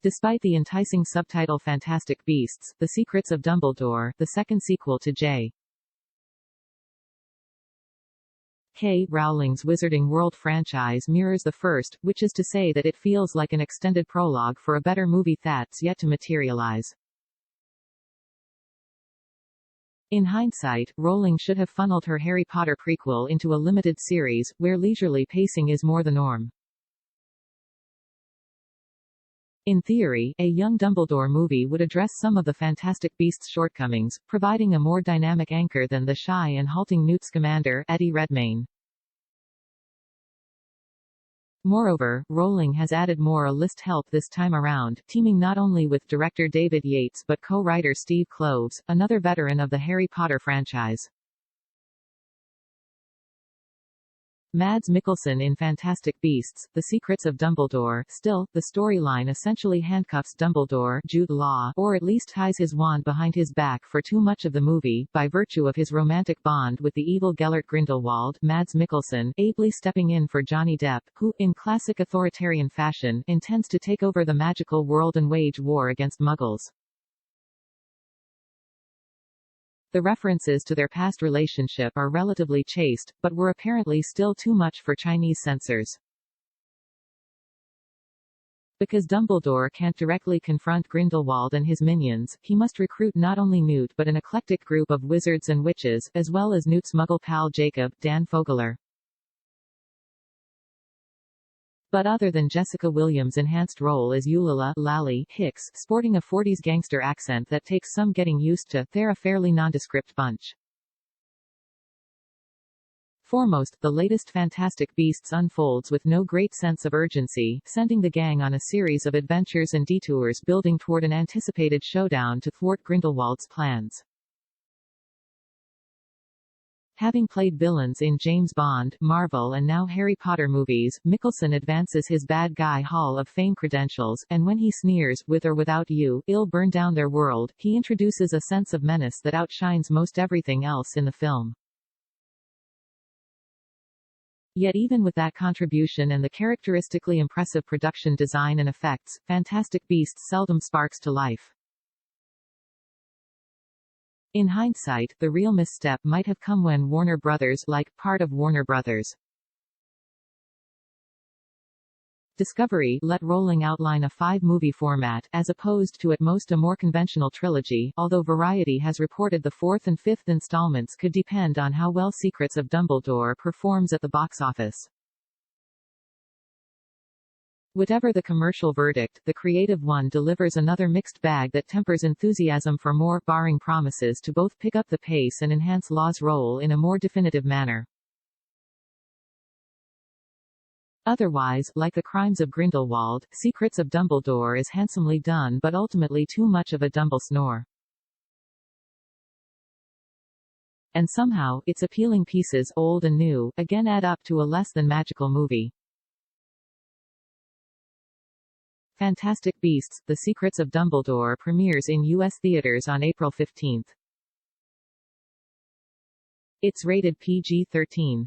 Despite the enticing subtitle Fantastic Beasts, The Secrets of Dumbledore, the second sequel to J. K. Rowling's Wizarding World franchise mirrors the first, which is to say that it feels like an extended prologue for a better movie that's yet to materialize. In hindsight, Rowling should have funneled her Harry Potter prequel into a limited series, where leisurely pacing is more the norm. In theory, a young Dumbledore movie would address some of the Fantastic Beasts' shortcomings, providing a more dynamic anchor than the shy and halting Newt Scamander, Eddie Redmayne. Moreover, Rowling has added more list help this time around, teaming not only with director David Yates but co-writer Steve Kloves, another veteran of the Harry Potter franchise. Mads Mikkelsen in Fantastic Beasts, The Secrets of Dumbledore Still, the storyline essentially handcuffs Dumbledore, Jude Law, or at least ties his wand behind his back for too much of the movie, by virtue of his romantic bond with the evil Gellert Grindelwald, Mads Mikkelsen, ably stepping in for Johnny Depp, who, in classic authoritarian fashion, intends to take over the magical world and wage war against Muggles. The references to their past relationship are relatively chaste, but were apparently still too much for Chinese censors. Because Dumbledore can't directly confront Grindelwald and his minions, he must recruit not only Newt but an eclectic group of wizards and witches, as well as Newt's Muggle pal Jacob, Dan Fogler. But other than Jessica Williams' enhanced role as Eulalie, Lally, Hicks, sporting a 40s gangster accent that takes some getting used to, they're a fairly nondescript bunch. Foremost, the latest Fantastic Beasts unfolds with no great sense of urgency, sending the gang on a series of adventures and detours building toward an anticipated showdown to thwart Grindelwald's plans. Having played villains in James Bond, Marvel and now Harry Potter movies, Mikkelsen advances his bad guy Hall of Fame credentials, and when he sneers, "With or without you, I'll burn down their world," he introduces a sense of menace that outshines most everything else in the film. Yet even with that contribution and the characteristically impressive production design and effects, Fantastic Beasts seldom sparks to life. In hindsight, the real misstep might have come when Warner Brothers, like part of Warner Brothers. Discovery, let Rowling outline a 5-movie format, as opposed to at most a more conventional trilogy, although Variety has reported the 4th and 5th installments could depend on how well Secrets of Dumbledore performs at the box office. Whatever the commercial verdict, the creative one delivers another mixed bag that tempers enthusiasm for more, barring promises to both pick up the pace and enhance Law's role in a more definitive manner. Otherwise, like The Crimes of Grindelwald, Secrets of Dumbledore is handsomely done but ultimately too much of a Dumble snore. And somehow, its appealing pieces, old and new, again add up to a less than magical movie. Fantastic Beasts, The Secrets of Dumbledore premieres in U.S. theaters on April 15. It's rated PG-13.